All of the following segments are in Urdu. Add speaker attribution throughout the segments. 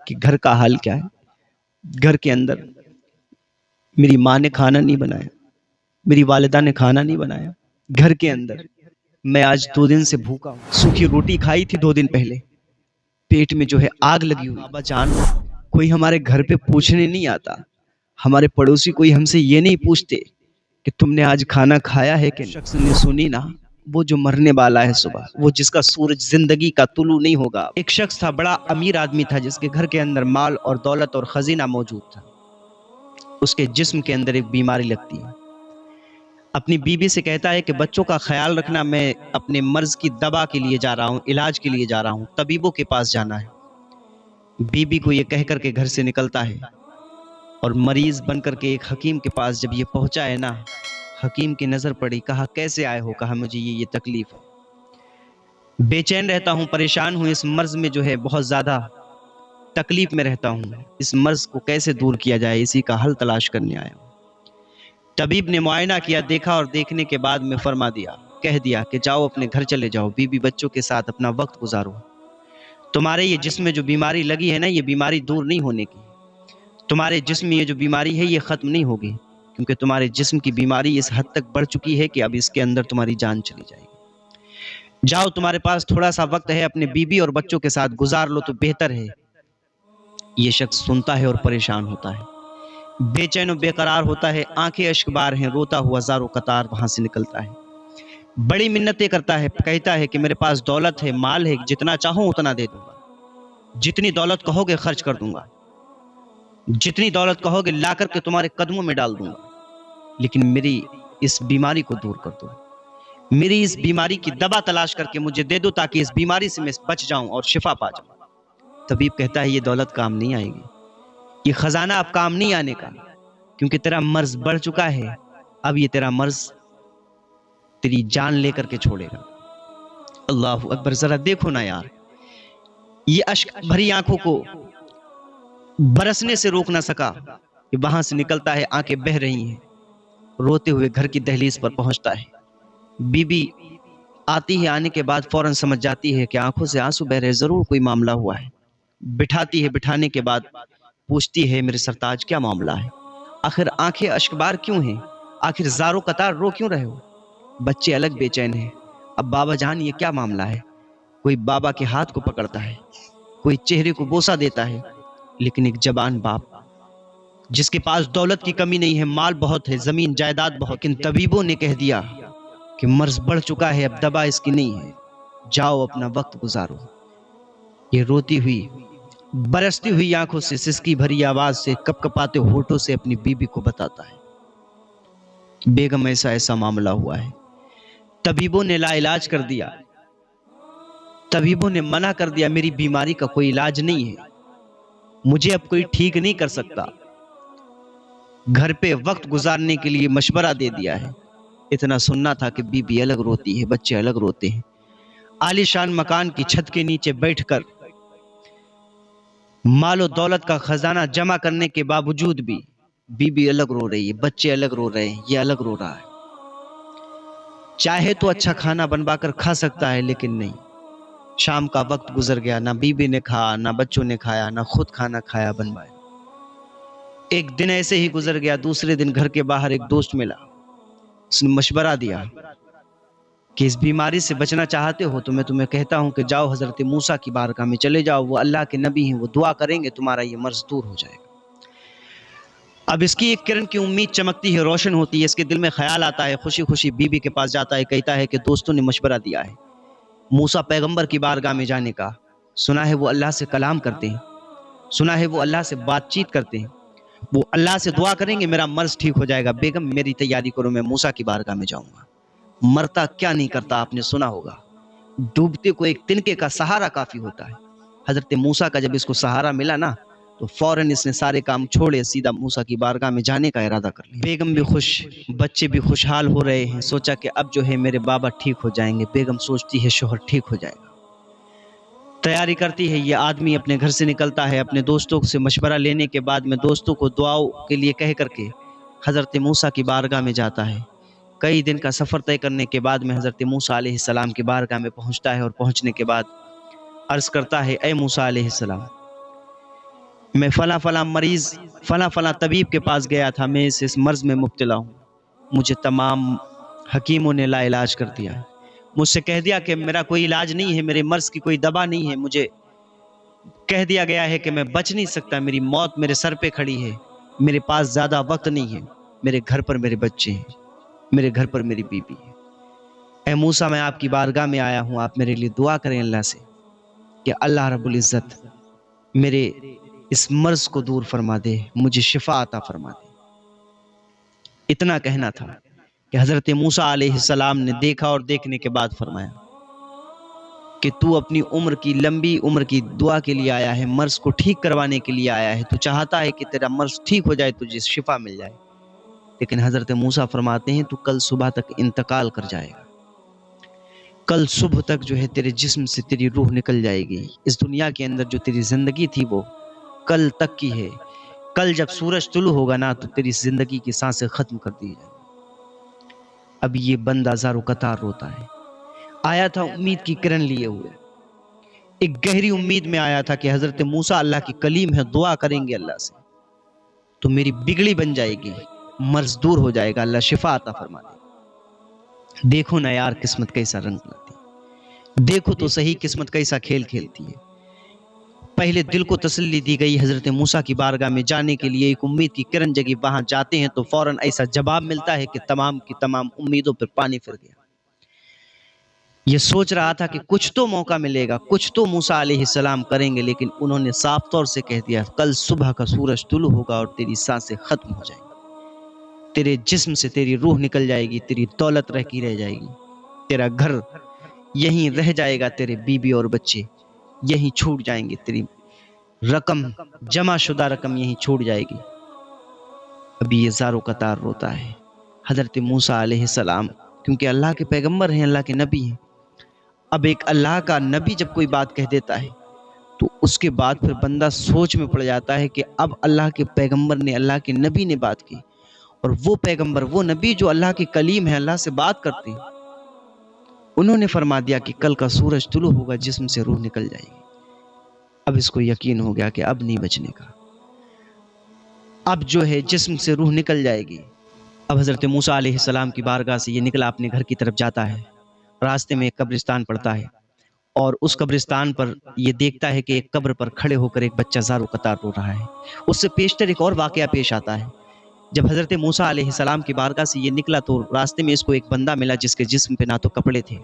Speaker 1: کہ گھر کا حال کیا ہے۔ گھر کے اندر میری ماں نے کھانا نہیں بنایا، میری والدہ نے کھانا نہیں بنایا۔ گھر کے اندر میں آج 2 دن سے بھوکا ہوں، سوکھی روٹی کھائی تھی 2 دن پہلے، پیٹ میں جو ہے آگ لگی ہوئی۔ بابا جان کوئی ہمارے گھر پہ پوچھنے نہیں آتا، ہمارے پڑوسی کوئی ہم سے یہ نہیں پوچھتے کہ تم نے آج کھانا کھایا ہے کہ نہیں۔ شخص نے سنی نا، وہ جو مرنے والا ہے صبح، وہ جس کا سورج زندگی کا طلوع نہیں ہوگا۔ ایک شخص تھا، بڑا امیر آدمی تھا، جس کے گھر کے اندر مال اور دولت اور خزینہ موجود تھا۔ اس کے جسم کے اندر ایک بیماری لگتی ہے۔ اپنی بیوی سے کہتا ہے کہ بچوں کا خیال رکھنا، میں اپنے مرض کی دوا کے لیے جا رہا ہوں، علاج کے لیے جا رہا ہوں، طبیبوں کے پاس جانا ہے۔ بیوی کو یہ کہہ کر کے گھر سے نکلتا ہے اور مریض بن کر کے ایک حکیم کے پاس جب یہ پہنچا ہے نا، حکیم کی نظر پڑی، کہا کیسے آئے ہو؟ کہا مجھے یہ تکلیف ہے، بے چین رہتا ہوں، پریشان ہوں، اس مرض میں جو ہے بہت زیادہ تکلیف میں رہتا ہوں، اس مرض کو کیسے دور کیا جائے، اسی کا حل تلاش کرنے آیا ہوں۔ طبیب نے معائنہ کیا، دیکھا، اور دیکھنے کے بعد میں فرما دیا، کہہ دیا کہ جاؤ اپنے گھر چلے جاؤ، بیوی بچوں کے ساتھ اپنا وقت گزارو۔ تمہارے یہ جسم میں جو بیماری لگی ہے نا، یہ بیماری دور نہیں ہونے کی، تمہارے جسم میں یہ جو بیماری ہے یہ ختم نہیں ہوگی، کیونکہ تمہارے جسم کی بیماری اس حد تک بڑھ چکی ہے کہ اب اس کے اندر تمہاری جان چلی جائے گی۔ جاؤ، تمہارے پاس تھوڑا سا وقت ہے، اپنے بیوی اور بچوں کے ساتھ گزار لو تو بہتر ہے۔ یہ شخص سنتا ہے اور پریشان ہوتا ہے، بے چین و بے قرار ہوتا ہے، آنکھیں اشک بار ہیں، روتا ہوا زارو قطار وہاں سے نکلتا ہے، بڑی منتیں کرتا ہے، کہتا ہے کہ میرے پاس دولت ہے، مال ہے، جتنا چاہوں اتنا دے دوں گا، جتنی دولت کہو گے خرچ کر دوں گا، جتنی دولت کہو گے لا کر کے تمہارے قدموں میں ڈال دوں گا، لیکن میری اس بیماری کو دور کر دو، میری اس بیماری کی دوا تلاش کر کے مجھے دے دو، تاکہ اس بیماری سے میں بچ جاؤں اور شفا پا جاؤں۔ طبیب کہتا ہے یہ دولت کام نہیں آئے گی، یہ خزانہ اب کام نہیں آنے کا، کیونکہ تیرا مرض بڑھ چکا ہے، اب یہ تیرا مرض تیری جان لے کر کے چھوڑے گا۔ اللہ اکبر، ذرا دیکھو نا یار، یہ اشک بھری آنکھوں کو برسنے سے روک نہ سکا کہ وہاں سے نکلتا ہے، آنکھیں بہہ رہی ہیں، روتے ہوئے گھر کی دہلیز پر پہنچتا ہے۔ بی بی آتی ہے، آنے کے بعد فوراً سمجھ جاتی ہے کہ آنکھوں سے آنسو بہ رہے، ضرور کوئی معاملہ ہوا ہے۔ بٹھاتی ہے، بٹھانے کے بعد پوچھتی ہے میرے سرتاج کیا معاملہ ہے؟ آخر آنکھیں اشکبار کیوں ہیں؟ آخر زارو قطار رو کیوں رہے ہو؟ بچے الگ بے چین ہیں، اب بابا جان یہ کیا معاملہ ہے؟ کوئی بابا کے ہاتھ کو پکڑتا ہے، کوئی چہرے کو بوسہ دیتا ہے، لیکن ایک جبان باپ جس کے پاس دولت کی کمی نہیں ہے، مال بہت ہے، زمین جائیداد بہت، لیکن طبیبوں نے کہہ دیا کہ مرض بڑھ چکا ہے، اب دوا اس کی نہیں ہے، جاؤ اپنا وقت گزارو۔ یہ روتی ہوئی، برستی ہوئی آنکھوں سے، سسکی بھری آواز سے، کپ کپاتے ہونٹوں سے اپنی بیوی کو بتاتا ہے بیگم ایسا ایسا معاملہ ہوا ہے، طبیبوں نے لا علاج کر دیا، طبیبوں نے منع کر دیا، میری بیماری کا کوئی علاج نہیں ہے، مجھے اب کوئی ٹھیک نہیں کر سکتا، گھر پہ وقت گزارنے کے لیے مشورہ دے دیا ہے۔ اتنا سننا تھا کہ بی بی الگ روتی ہے، بچے الگ روتے ہیں، عالی شان مکان کی چھت کے نیچے بیٹھ کر مال و دولت کا خزانہ جمع کرنے کے باوجود بھی بی بی الگ رو رہی ہے، بچے الگ رو رہے ہیں، یہ الگ رو رہا ہے۔ چاہے تو اچھا کھانا بنوا کر کھا سکتا ہے، لیکن نہیں۔ شام کا وقت گزر گیا، نہ بیوی نے کھایا، نہ بچوں نے کھایا، نہ خود کھانا کھایا بنوایا۔ ایک دن ایسے ہی گزر گیا، دوسرے دن گھر کے باہر ایک دوست ملا، اس نے مشورہ دیا کہ اس بیماری سے بچنا چاہتے ہو تو میں تمہیں کہتا ہوں کہ جاؤ حضرت موسیٰ کی بارگاہ میں چلے جاؤ، وہ اللہ کے نبی ہیں، وہ دعا کریں گے، تمہارا یہ مرض دور ہو جائے گا۔ اب اس کی ایک کرن کی امید چمکتی ہے، روشن ہوتی ہے، اس کے دل میں خیال آتا ہے، خوشی خوشی بیوی کے پاس جاتا ہے، کہتا ہے کہ دوستوں نے مشورہ دیا ہے موسیٰ پیغمبر کی بارگاہ میں جانے کا، سنا ہے وہ اللہ سے کلام کرتے ہیں، سنا ہے وہ اللہ سے بات چیت کرتے ہیں، وہ اللہ سے دعا کریں گے میرا مرض ٹھیک ہو جائے گا، بیگم میری تیاری کرو، میں موسیٰ کی بارگاہ میں جاؤں گا۔ مرتا کیا نہیں کرتا، آپ نے سنا ہوگا، ڈوبتے کو ایک تنکے کا سہارا کافی ہوتا ہے۔ حضرت موسیٰ کا جب اس کو سہارا ملا نا، تو فوراً اس نے سارے کام چھوڑے، سیدھا موسیٰ کی بارگاہ میں جانے کا ارادہ کر لیا۔ بیگم بھی خوش، بچے بھی خوشحال ہو رہے ہیں، سوچا کہ اب جو ہے میرے بابا ٹھیک ہو جائیں گے، بیگم سوچتی ہے شوہر ٹھیک ہو جائے گا، تیاری کرتی ہے۔ یہ آدمی اپنے گھر سے نکلتا ہے، اپنے دوستوں سے مشورہ لینے کے بعد میں دوستوں کو دعاؤں کے لیے کہہ کر کے حضرت موسیٰ کی بارگاہ میں جاتا ہے۔ کئی دن کا سفر طے کرنے کے بعد میں حضرت موسیٰ علیہ السلام کی بارگاہ میں پہنچتا ہے، اور پہنچنے کے بعد عرض کرتا ہے اے موسیٰ علیہ السلام، میں فلاں مریض فلاں طبیب کے پاس گیا تھا، میں اس مرض میں مبتلا ہوں، مجھے تمام حکیموں نے لا علاج کر دیا، مجھ سے کہہ دیا کہ میرا کوئی علاج نہیں ہے، میرے مرض کی کوئی دوا نہیں ہے، مجھے کہہ دیا گیا ہے کہ میں بچ نہیں سکتا، میری موت میرے سر پہ کھڑی ہے، میرے پاس زیادہ وقت نہیں ہے، میرے گھر پر میرے بچے ہیں، میرے گھر پر میری بیوی ہے۔ اے موسیٰ، میں آپ کی بارگاہ میں آیا ہوں، آپ میرے لیے دعا کریں اللہ سے کہ اللہ رب العزت میرے اس مرض کو دور فرما دے، مجھے شفا عطا فرما دے۔ اتنا کہنا تھا کہ حضرت موسیٰ علیہ السلام نے دیکھا اور دیکھنے کے بعد فرمایا کہ تو اپنی عمر کی لمبی عمر کی دعا کے لیے آیا ہے، مرض کو ٹھیک کروانے کے لیے آیا ہے، تو چاہتا ہے کہ تیرا مرض ٹھیک ہو جائے، تجھے شفا مل جائے، لیکن حضرت موسیٰ فرماتے ہیں تو کل صبح تک انتقال کر جائے گا، کل صبح تک جو ہے تیرے جسم سے تیری روح نکل جائے گی، اس دنیا کے اندر جو تیری زندگی تھی وہ کل تک کی ہے، کل جب سورج طلوع ہوگا نا تو تیری زندگی کی سانسیں ختم کر دی جائیں۔ اب یہ بندہ زارو قطار روتا ہے، آیا تھا امید کی کرن لیے ہوئے، ایک گہری امید میں آیا تھا کہ حضرت موسیٰ اللہ کی کلیم ہے، دعا کریں گے اللہ سے تو میری بگڑی بن جائے گی، مرض دور ہو جائے گا، اللہ شفا عطا فرما دے۔ دیکھو نا یار قسمت کیسا رنگ لاتی ہے، دیکھو تو صحیح قسمت کیسا کھیل کھیلتی ہے۔ پہلے دل کو تسلی دی گئی حضرت موسیٰ کی بارگاہ میں جانے کے لیے، ایک امید کی کرن جگی، وہاں جاتے ہیں تو فوراً ایسا جواب ملتا ہے کہ تمام کی تمام امیدوں پر پانی پھر گیا۔ یہ سوچ رہا تھا کہ کچھ تو موقع ملے گا، کچھ تو موسیٰ علیہ السلام کریں گے، لیکن انہوں نے صاف طور سے کہہ دیا کل صبح کا سورج طلوع ہوگا اور تیری سانسیں ختم ہو جائیں گی، تیرے جسم سے تیری روح نکل جائے گی، تیری دولت رہ جائے گی، تیرا گھر یہیں رہ جائے گا، تیرے بیوی اور بچے یہیں چھوٹ جائیں گے، تیری رقم جمع شدہ رقم یہیں چھوٹ جائے گی۔ ابھی یہ زارو قطار روتا ہے۔ حضرت موسیٰ علیہ السلام کیونکہ اللہ کے پیغمبر ہیں، اللہ کے نبی ہیں، اب ایک اللہ کا نبی جب کوئی بات کہہ دیتا ہے تو اس کے بعد پھر بندہ سوچ میں پڑ جاتا ہے کہ اب اللہ کے پیغمبر نے، اللہ کے نبی نے بات کی، اور وہ پیغمبر، وہ نبی جو اللہ کی کلیم ہے، اللہ سے بات کرتے ہیں، انہوں نے فرما دیا کہ کل کا سورج طلوع ہوگا، جسم سے روح نکل جائے گی۔ اب اس کو یقین ہو گیا کہ اب نہیں بچنے کا، اب جو ہے جسم سے روح نکل جائے گی۔ اب حضرت موسیٰ علیہ السلام کی بارگاہ سے یہ نکلا، اپنے گھر کی طرف جاتا ہے، راستے میں ایک قبرستان پڑتا ہے، اور اس قبرستان پر یہ دیکھتا ہے کہ ایک قبر پر کھڑے ہو کر ایک بچہ زارو قطار رو رہا ہے۔ اس سے پیشتر ایک اور واقعہ پیش آتا ہے، جب حضرت موسیٰ علیہ السلام کی بارگاہ سے یہ نکلا تو راستے میں اس کو ایک بندہ ملا جس کے جسم پہ نہ تو کپڑے تھے،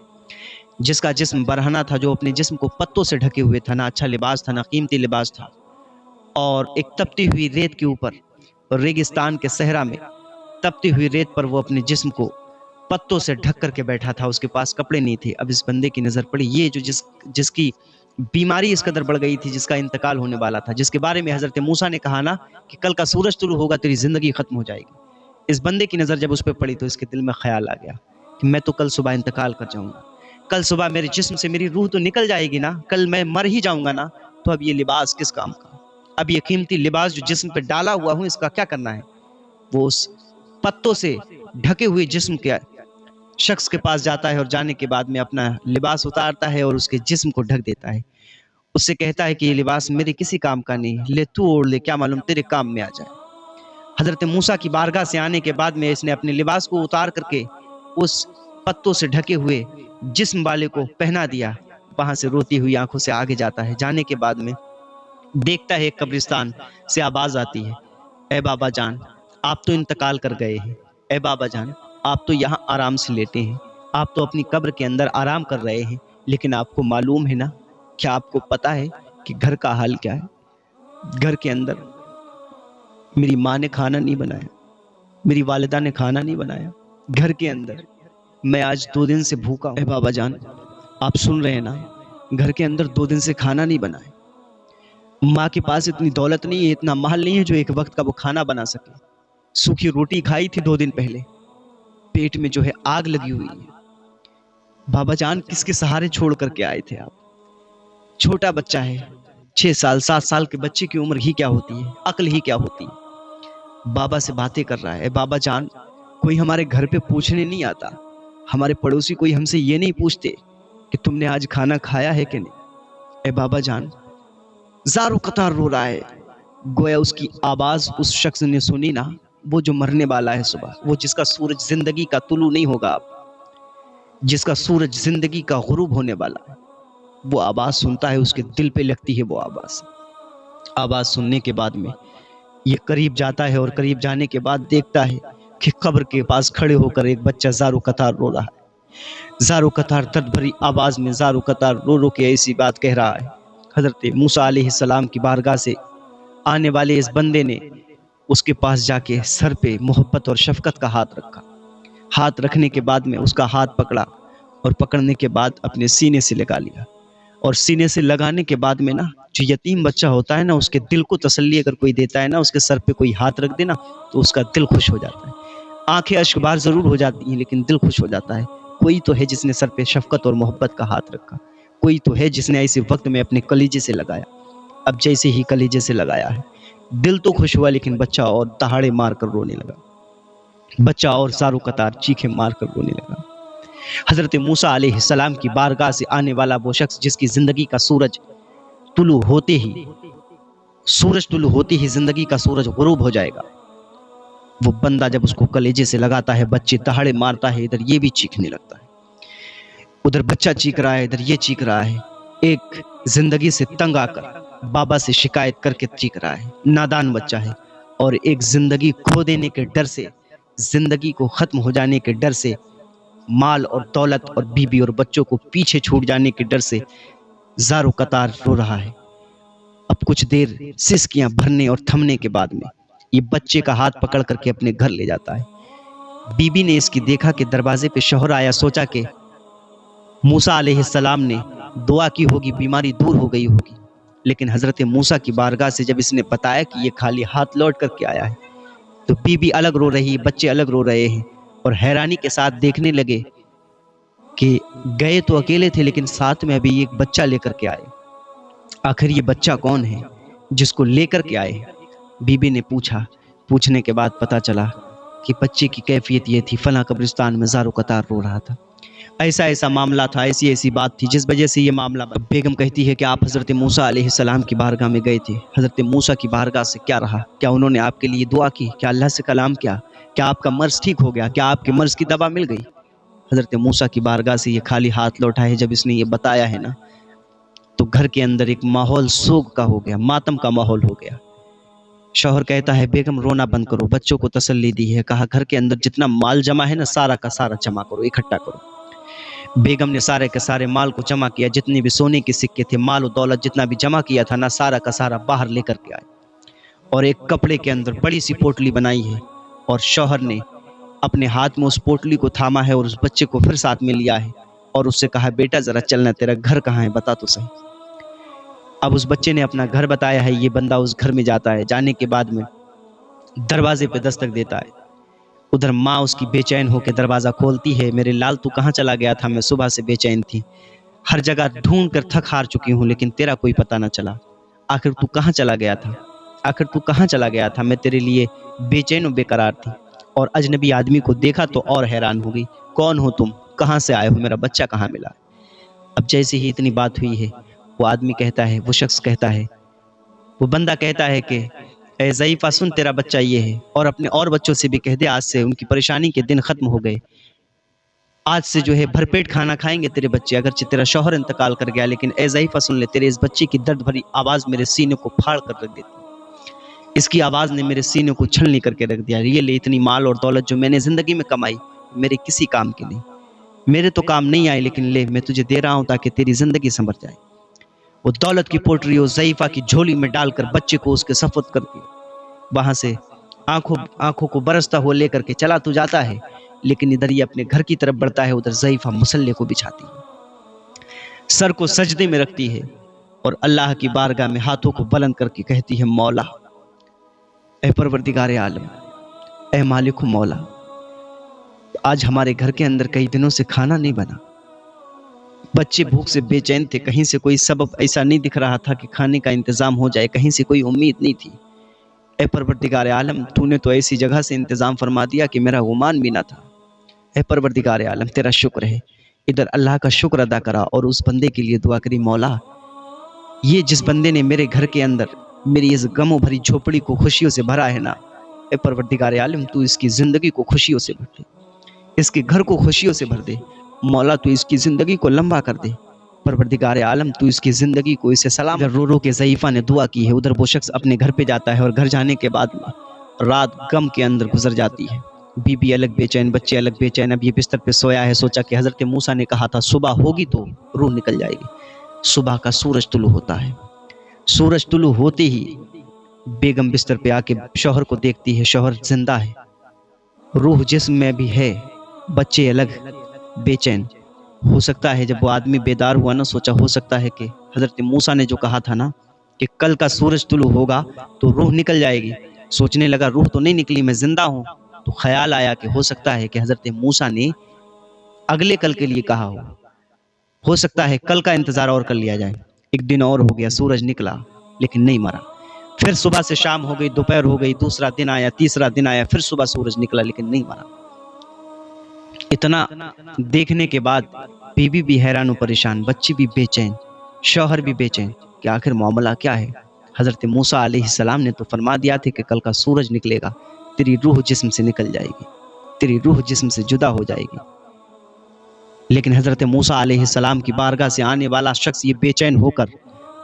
Speaker 1: جس کا جسم برہنہ تھا، جو اپنے جسم کو پتوں سے ڈھکے ہوئے تھا، نہ اچھا لباس تھا، نہ قیمتی لباس تھا، اور ایک تپتی ہوئی ریت کے اوپر، ریگستان کے صحرا میں تپتی ہوئی ریت پر وہ اپنے جسم کو پتوں سے ڈھک کر کے بیٹھا تھا، اس کے پاس کپڑے نہیں تھے۔ اب اس بندے کی نظر پڑی، یہ جو جس کی بیماری اس قدر بڑھ گئی تھی، جس کا انتقال ہونے والا تھا، جس کے بارے میں حضرت موسیٰ نے کہا نا کہ کل کا سورج طلوع ہوگا، تیری زندگی ختم ہو جائے گی، اس بندے کی نظر جب اس پہ پڑی تو اس کے دل میں خیال آ گیا کہ میں تو کل صبح انتقال کر جاؤں گا، کل صبح میرے جسم سے میری روح تو نکل جائے گی نا، کل میں مر ہی جاؤں گا نا، تو اب یہ لباس کس کام کا، اب یہ قیمتی لباس جو جسم پہ ڈالا ہوا ہوں اس کا کیا کرنا ہے۔ وہ اس پتوں سے ڈھکے ہوئے جسم کے شخص کے پاس جاتا ہے، اور جانے کے بعد میں اپنا لباس اتارتا ہے اور اس کے جسم کو ڈھک دیتا ہے، اس سے کہتا ہے کہ یہ لباس میرے کسی کام کا نہیں، لے تو اوڑھ لے، کیا معلوم تیرے کام میں آ جائے۔ حضرت موسیٰ کی بارگاہ سے آنے کے بعد میں اس نے اپنے لباس کو اتار کر کے اس پتوں سے ڈھکے ہوئے جسم والے کو پہنا دیا، وہاں سے روتی ہوئی آنکھوں سے آگے جاتا ہے، جانے کے بعد میں دیکھتا ہے ایک قبرستان سے آواز آتی ہے، اے بابا جان آپ تو انتقال کر گئے ہیں، اے بابا جان آپ تو یہاں آرام سے لیٹے ہیں، آپ تو اپنی قبر کے اندر آرام کر رہے ہیں، لیکن آپ کو معلوم ہے نا، کیا آپ کو پتا ہے کہ گھر کا حال کیا ہے؟ گھر کے اندر میری ماں نے کھانا نہیں بنایا، میری والدہ نے کھانا نہیں بنایا، گھر کے اندر میں آج 2 دن سے بھوکا ہوں۔ اے بابا جان آپ سن رہے ہیں نا، گھر کے اندر 2 دن سے کھانا نہیں بنا ہے، ماں کے پاس اتنی دولت نہیں ہے، اتنا مال نہیں ہے جو ایک وقت کا وہ کھانا بنا سکے، سوکھی روٹی کھائی تھی 2 دن پہلے، پیٹ میں جو ہے آگ لگی ہوئی ہے۔ بابا جان کس کے سہارے چھوڑ کر کے آئے تھے آپ؟ چھوٹا بچہ ہے، 6 سال 7 سال کے بچے کی عمر ہی کیا ہوتی ہے، عقل ہی کیا ہوتی ہے، بابا سے باتیں کر رہا ہے۔ اے بابا جان کوئی ہمارے گھر پہ پوچھنے نہیں آتا، ہمارے پڑوسی کوئی ہم سے یہ نہیں پوچھتے کہ تم نے آج کھانا کھایا ہے کہ نہیں۔ اے بابا جان زارو قطار رو رہا ہے، گویا اس کی آواز اس شخص نے سنی نا، وہ جو مرنے والا ہے صبح، وہ جس کا سورج زندگی کا طلوع نہیں ہوگا اب، جس کا سورج زندگی کا غروب ہونے والا ہے، وہ آواز سنتا ہے، اس کے دل پہ لگتی ہے وہ آواز سننے کے بعد میں یہ قریب جاتا ہے، اور قریب جانے کے بعد دیکھتا ہے کہ قبر کے پاس کھڑے ہو کر ایک بچہ زارو قطار رو رہا ہے، زارو قطار درد بھری آواز میں زارو قطار رو رو کے ایسی بات کہہ رہا ہے۔ حضرت موسیٰ علیہ السلام کی بارگاہ سے آنے والے اس بندے نے اس کے پاس جا کے سر پہ محبت اور شفقت کا ہاتھ رکھا، ہاتھ رکھنے کے بعد میں اس کا ہاتھ پکڑا، اور پکڑنے کے بعد اپنے سینے سے لگا لیا، اور سینے سے لگانے کے بعد میں نا جو یتیم بچہ ہوتا ہے نا، اس کے دل کو تسلی اگر کوئی دیتا ہے نا، اس کے سر پہ کوئی ہاتھ رکھ دے نا، تو اس کا دل خوش ہو جاتا ہے، آنکھیں اشک بار ضرور ہو جاتی ہیں لیکن دل خوش ہو جاتا ہے۔ کوئی تو ہے جس نے سر پہ شفقت اور محبت کا ہاتھ رکھا، کوئی تو ہے جس نے ایسے وقت میں اپنے کلیجے سے لگایا۔ اب جیسے ہی کلیجے سے لگایا ہے، دل تو خوش ہوا لیکن بچہ اور دہاڑے مار کر رونے لگا، بچہ اور زارو قطار چیخیں مار کر رونے لگا۔ حضرت موسیٰ علیہ السلام کی بارگاہ سے آنے والا وہ شخص جس کی زندگی کا سورج طلوع ہوتے ہی زندگی کا سورج غروب ہو جائے گا، وہ بندہ جب اس کو کلیجے سے لگاتا ہے، بچے دہاڑے مارتا ہے، ادھر یہ بھی چیخنے لگتا ہے، ادھر بچہ چیخ رہا ہے، ادھر یہ چیخ رہا ہے، ایک زندگی سے تنگ آ کر بابا سے شکایت کر کے چیخ رہا ہے، نادان بچہ ہے، اور ایک زندگی کھو دینے کے ڈر سے، زندگی کو ختم ہو جانے کے ڈر سے، مال اور دولت اور بیوی اور بچوں کو پیچھے چھوٹ جانے کے ڈر سے زارو قطار رو رہا ہے۔ اب کچھ دیر سسکیاں بھرنے اور تھمنے کے بعد میں یہ بچے کا ہاتھ پکڑ کر کے اپنے گھر لے جاتا ہے۔ بی بی نے اس کی دیکھا کہ دروازے پہ شوہر آیا، سوچا کہ موسیٰ علیہ السلام نے دعا کی ہوگی، بیماری دور ہو گئی ہوگی، لیکن حضرت موسیٰ کی بارگاہ سے جب اس نے بتایا کہ یہ خالی ہاتھ لوٹ کر کے آیا ہے، تو بی بی الگ رو رہی، بچے الگ رو رہے ہیں، اور حیرانی کے ساتھ دیکھنے لگے کہ گئے تو اکیلے تھے لیکن ساتھ میں ابھی ایک بچہ لے کر کے آئے، آخر یہ بچہ کون ہے جس کو لے کر کے آئے؟ بی بی نے پوچھنے کے بعد پتا چلا کہ بچے کی کیفیت یہ تھی، فلاں قبرستان میں زارو قطار رو رہا تھا، ایسا معاملہ تھا، ایسی بات تھی جس وجہ سے یہ معاملہ۔ بیگم کہتی ہے کہ آپ حضرت موسیٰ علیہ السلام کی بارگاہ میں گئے تھے، حضرت موسیٰ کی بارگاہ سے کیا رہا؟ کیا انہوں نے آپ کے لیے دعا کی؟ کیا اللہ سے کلام کیا؟ کیا آپ کا مرض ٹھیک ہو گیا؟ کیا آپ کے مرض کی دوا مل گئی؟ حضرت موسیٰ کی بارگاہ سے یہ خالی ہاتھ لوٹا ہے، جب اس نے یہ بتایا ہے نا، تو گھر کے اندر ایک ماحول سوگ کا ہو گیا، ماتم کا ماحول ہو گیا۔ شوہر کہتا ہے بیگم رونا بند کرو، بچوں کو تسلی دی ہے، کہا گھر کے اندر جتنا مال جمع ہے نا، سارا کا سارا جمع کرو، اکٹھا کرو۔ بیگم نے سارے کے سارے مال کو جمع کیا، جتنے بھی سونے کے سکے تھے، مال و دولت جتنا بھی جمع کیا تھا نا، سارا کا سارا باہر لے کر کے آئے، اور ایک کپڑے کے اندر بڑی سی پوٹلی بنائی ہے، اور شوہر نے اپنے ہاتھ میں اس پوٹلی کو تھاما ہے، اور اس بچے کو پھر ساتھ میں لیا ہے، اور اس سے کہا بیٹا ذرا چلنا، تیرا گھر کہاں ہے بتا تو صحیح۔ اب اس بچے نے اپنا گھر بتایا ہے، یہ بندہ اس گھر میں جاتا ہے، جانے کے بعد میں دروازے پہ دستک دیتا ہے، ادھر ماں اس کی بے چین ہو کے دروازہ کھولتی ہے، میرے لال تو کہاں چلا گیا تھا؟ میں صبح سے بے چین تھی، ہر جگہ ڈھونڈ کر تھک ہار چکی ہوں لیکن تیرا کوئی پتہ نہ چلا، آخر تو کہاں چلا گیا تھا؟ آخر تو کہاں چلا گیا تھا؟ میں تیرے لیے بے چین و بے قرار تھی، اور اجنبی آدمی کو دیکھا تو اور حیران ہو گئی، کون ہو تم؟ کہاں سے آئے ہو؟ میرا بچہ کہاں ملا؟ اب جیسے ہی اتنی بات ہوئی ہے، وہ آدمی کہتا ہے، وہ شخص کہتا ہے، وہ بندہ کہتا ہے کہ اے ضعیفہ سن، تیرا بچہ یہ ہے، اور اپنے اور بچوں سے بھی کہہ دے آج سے ان کی پریشانی کے دن ختم ہو گئے، آج سے جو ہے بھر پیٹ کھانا کھائیں گے تیرے بچے، اگرچہ تیرا شوہر انتقال کر گیا لیکن اے ضعیفہ سن لے، تیرے اس بچے کی درد بھری آواز میرے سینے کو پھاڑ کر رکھ دیتی، اس کی آواز نے میرے سینے کو چھلنی کر کے رکھ دیا، یہ لے اتنی مال اور دولت جو میں نے زندگی میں کمائی، میرے کسی کام کے نہیں، میرے تو کام نہیں آئے، لیکن لے میں تجھے دے رہا ہوں تاکہ تیری زندگی سنور جائے۔ وہ دولت کی پوٹری اس ضعیفہ کی جھولی میں ڈال کر بچے کو اس کے سپرد کر کے وہاں سے آنکھوں کو برستا ہوا لے کر کے چلا تو جاتا ہے، لیکن ادھر یہ اپنے گھر کی طرف بڑھتا ہے، ادھر ضعیفہ مصلے کو بچھاتی ہے، سر کو سجدے میں رکھتی ہے، اور اللہ کی بارگاہ میں ہاتھوں کو بلند کر کے کہتی ہے مولا، اے پروردگار عالم، اے مالک و مولا، آج ہمارے گھر کے اندر کئی دنوں سے کھانا نہیں بنا، بچے بھوک سے بے چین تھے، کہیں سے کوئی سبب ایسا نہیں دکھ رہا تھا کہ کھانے کا انتظام ہو جائے، کہیں سے کوئی امید نہیں تھی، اے پروردگار عالم تو نے تو ایسی جگہ سے انتظام فرما دیا کہ میرا گمان بھی نہ تھا، اے پروردگار عالم تیرا شکر ہے۔ ادھر اللہ کا شکر ادا کرا اور اس بندے کے لیے دعا کری، مولا یہ جس بندے نے میرے گھر کے اندر میری اس غموں بھری جھوپڑی کو خوشیوں سے بھرا ہے نا، اے پروردگار عالم تو اس کی زندگی کو خوشیوں سے بھر دے، اس کے گھر کو خوشیوں سے بھر دے، مولا تو اس کی زندگی کو لمبا کر دے، پروردگار عالم تو اس کی زندگی کو اسے سلام۔ ادھر رو رو کے ضعیفہ نے دعا کی ہے، ادھر وہ شخص اپنے گھر پہ جاتا ہے اور گھر جانے کے بعد رات غم کے اندر گزر جاتی ہے، بیوی الگ بے چین، بچے الگ بے چین۔ اب یہ بستر پہ سویا ہے، سوچا کہ حضرت موسیٰ نے کہا تھا صبح ہوگی تو روح نکل جائے گی۔ صبح کا سورج طلوع ہوتا ہے، سورج طلوع ہوتے ہی بیگم بستر پہ آ کے شوہر کو دیکھتی ہے، شوہر زندہ ہے، روح جسم میں بھی ہے، بچے الگ بے چین۔ ہو سکتا ہے جب وہ آدمی بیدار ہوا نا، سوچا ہو سکتا ہے کہ حضرت موسیٰ نے جو کہا تھا نا کہ کل کا سورج طلوع ہوگا تو روح نکل جائے گی، سوچنے لگا روح تو نہیں نکلی، میں زندہ ہوں۔ تو خیال آیا کہ ہو سکتا ہے کہ حضرت موسیٰ نے اگلے کل کے لیے کہا ہو سکتا ہے کل کا انتظار اور کر لیا جائے۔ ایک دن اور ہو گیا، سورج نکلا لیکن نہیں مرا، پھر صبح سے شام ہو گئی، دوپہر ہو گئی، دوسرا دن آیا، تیسرا دن آیا، پھر صبح سورج نکلا لیکن نہیں مرا۔ اتنا دیکھنے کے بعد بیوی بھی حیران و پریشان، بچی بھی بے چین، شوہر بھی بے چین کہ آخر معاملہ کیا ہے۔ حضرت موسیٰ علیہ السلام نے تو فرما دیا تھا کہ کل کا سورج نکلے گا، تیری روح جسم سے نکل جائے گی، تیری روح جسم سے جدا ہو جائے گی۔ لیکن حضرت موسیٰ علیہ السلام کی بارگاہ سے آنے والا شخص یہ بے چین ہو کر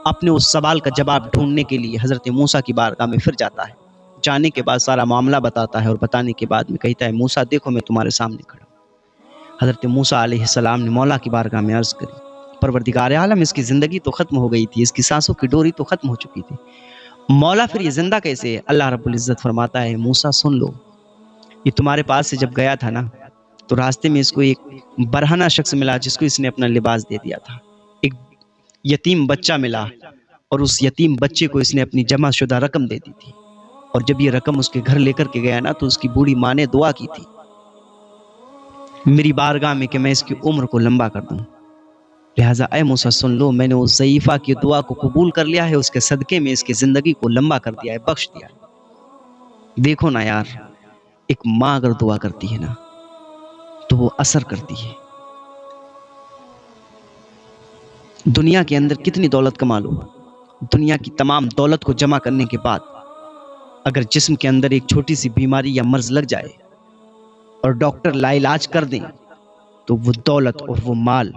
Speaker 1: اپنے اس سوال کا جواب ڈھونڈنے کے لیے حضرت موسیٰ کی بارگاہ میں پھر جاتا ہے۔ جانے کے بعد سارا معاملہ بتاتا ہے اور بتانے کے بعد میں کہتا ہے موسیٰ دیکھو میں تمہارے سامنے کھڑا ہوں۔ حضرت موسیٰ علیہ السلام نے مولا کی بارگاہ میں عرض کری، پروردگار عالم اس کی زندگی تو ختم ہو گئی تھی، اس کی سانسوں کی ڈوری تو ختم ہو چکی تھی، مولا پھر یہ زندہ کیسے ہے؟ اللہ رب العزت فرماتا ہے موسیٰ سن لو، یہ تمہارے پاس سے جب گیا تھا نا تو راستے میں اس کو ایک برہنہ شخص ملا جس کو اس نے اپنا لباس دے دیا تھا، ایک یتیم بچہ ملا اور اس یتیم بچے کو اس نے اپنی جمع شدہ رقم دے دی تھی، اور جب یہ رقم اس کے گھر لے کر کے گیا نا تو اس کی بوڑھی ماں نے دعا کی تھی میری بارگاہ میں کہ میں اس کی عمر کو لمبا کر دوں، لہٰذا اے موسیٰ سن لو، میں نے اس ضعیفہ کی دعا کو قبول کر لیا ہے، اس کے صدقے میں اس کی زندگی کو لمبا کر دیا ہے، بخش دیا ہے۔ دیکھو نا یار، ایک ماں اگر دعا کرتی ہے نا تو وہ اثر کرتی ہے۔ دنیا کے اندر کتنی دولت کما لو، دنیا کی تمام دولت کو جمع کرنے کے بعد اگر جسم کے اندر ایک چھوٹی سی بیماری یا مرض لگ جائے اور ڈاکٹر لا علاج کر دیں تو وہ دولت اور وہ مال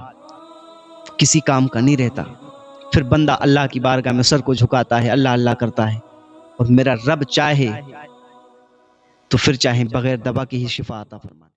Speaker 1: کسی کام کا نہیں رہتا۔ پھر بندہ اللہ کی بارگاہ میں سر کو جھکاتا ہے، اللہ اللہ کرتا ہے، اور میرا رب چاہے تو پھر چاہے بغیر دوا کی ہی شفا عطا فرمائے۔